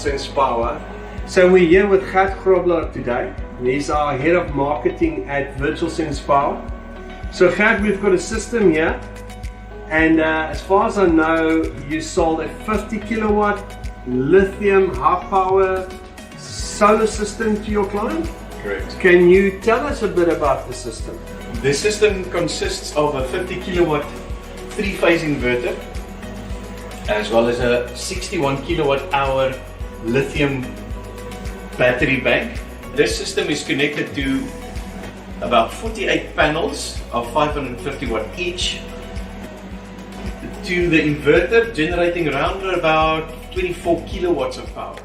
Sense Power. So we're here with Gert today. He's our head of marketing at Virtual Sense Power. So Gert, we've got a system here, and as far as I know, you sold a 50 kilowatt lithium high power solar system to your client? Correct. Can you tell us a bit about the system? The system consists of a 50 kilowatt 3-phase inverter, as well as a 61 kilowatt hour lithium battery bank. This system is connected to about 48 panels of 550 watt each to the inverter, generating around about 24 kilowatts of power.